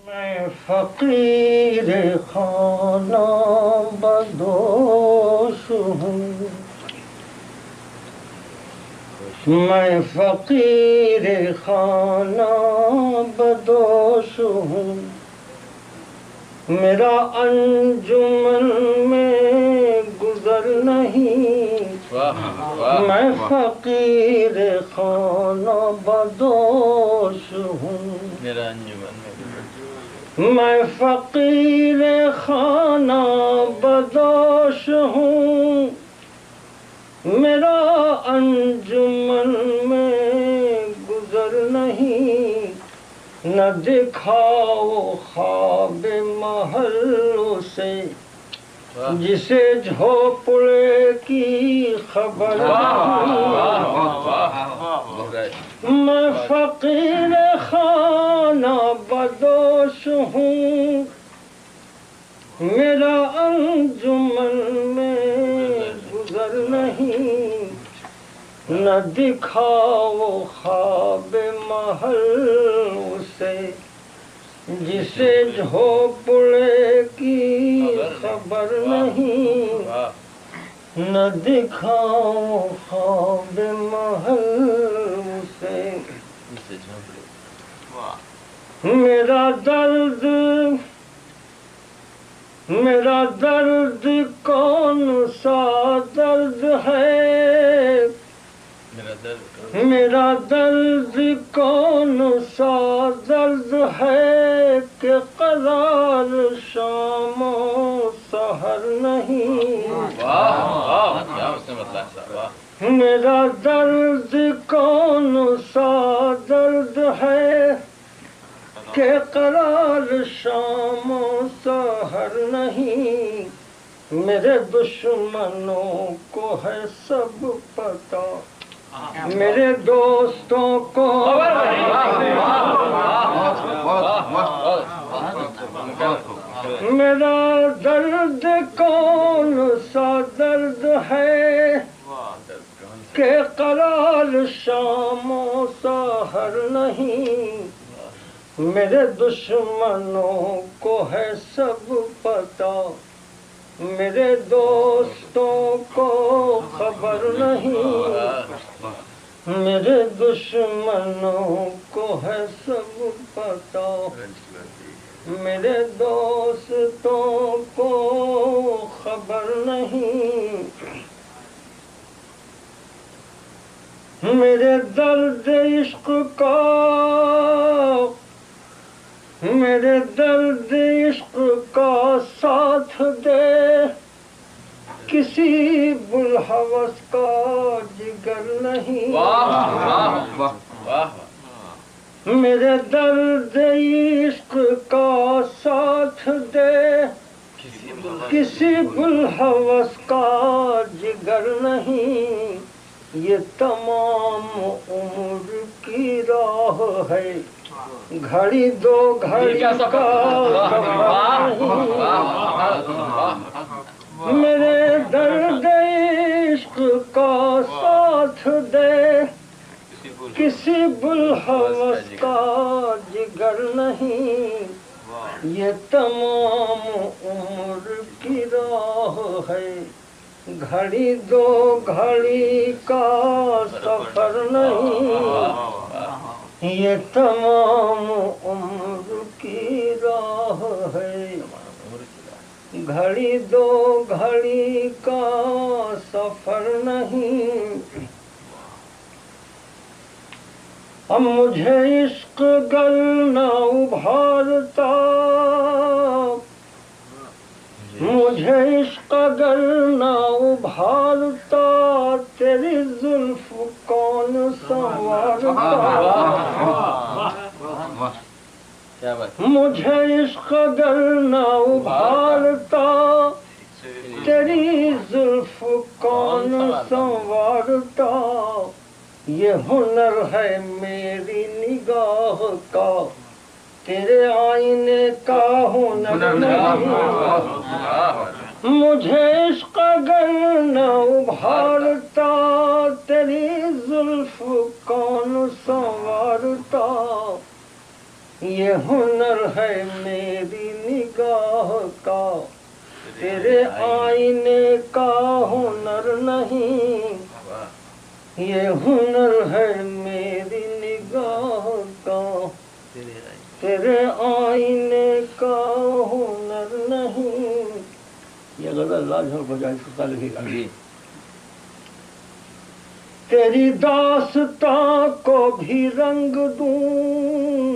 میں فقیر خانہ بدوش ہوں، میں فقیر خانہ بدوش ہوں، میرا انجمن میں گزر نہیں، میں فقیر خانہ بدوش ہوں، میرا انجمن میں فقیر خانہ بدوش ہوں، میرا انجمن میں گزر نہیں، نہ دکھاؤ خواب محل سے جسے جھوپڑے کی خبر نہیں، میں فقیر خانہ بدوش ہوں، میرا انجمن میں گزر نہیں، نہ دکھاؤ خواب محل سے جسے جھوپڑے کی خبر نہیں، نہ دکھاؤ خواب محل سے، میرا درد کون سا درد ہے، میرا درد کون سا درد ہے کہ قرار شام و سحر نہیں، میرا درد کون سا درد ہے کہ قرار شام و سحر نہیں، میرے دشمنوں کو ہے سب پتہ، میرے دوستوں کو میرا درد کون سا درد ہے کہ قرار شام و سحر نہیں، میرے دشمنوں کو ہے سب پتہ، میرے دوستوں کو خبر نہیں، میرے دشمنوں کو ہے سب پتہ، میرے دوستوں کو خبر نہیں، میرے درد عشق کا میرے درد عشق کا ساتھ دے کسی بلحوث کا جگر نہیں، میرے درد عشق کا ساتھ دے کسی بلحوث کا جگر نہیں، یہ تمام عمر کی راہ ہے، گھڑی دو گھڑی کا سفر نہیں، میرے درد عشق کا ساتھ دے کسی بلحوث کا جگر نہیں، یہ تمام عمر کی راہ ہے، گھڑی دو گھڑی کا سفر نہیں، یہ تمام عمر کی راہ ہے، گھڑی دو گھڑی کا سفر نہیں، اب مجھے عشق گر نہ ابھارتا، مجھے عشق گر نہ ابھارتا، تیری زلف کون سنوارتا، مجھے عشق گر نہ ابھارتا، تیری زلف کون سنوارتا، یہ ہنر ہے میری نگاہ کا، تیرے آئینے کا ہنر نہیں، مجھے عشق گر نہ ابھارتا، تیری زلف کون سنوارتا، یہ ہنر ہے میری نگاہ کا، تیرے آئینے کا ہنر نہیں، یہ ہنر ہے میری نگاہ کا، تیرے آئینے کا ہنر نہیں۔ یہ غزل لاجھر بجائے ستا لکھی گا۔ تیری داستاں کو بھی رنگ دوں،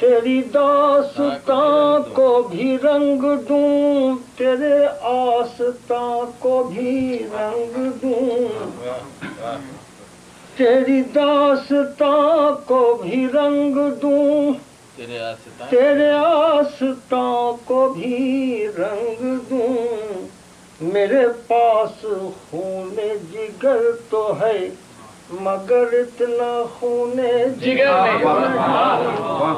تیری داستاں کو بھی رنگ دوں، تیرے آستاں کو بھی رنگ دوں، تیری داستاں کو بھی رنگ دوں، تیرے آستاں کو بھی رنگ دوں۔ میرے پاس خون جگر تو ہے مگر اتنا خون جگر نہیں،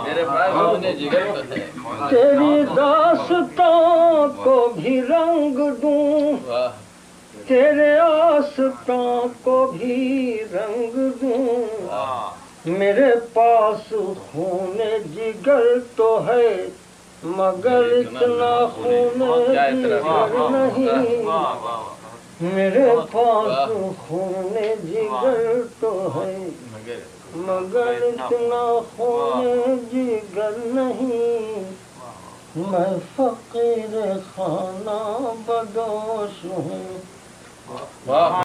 تیری داستاں کو بھی رنگ دوں، تیرے آستاں کو بھی رنگ دوں۔ میرے پاس خون جگر تو ہے مگر اتنا خون جگر نہیں، میرے پاس خون جگر تو ہے مگر اتنا خون جگر نہیں۔ میں فقیر خانہ بدوش ہوں۔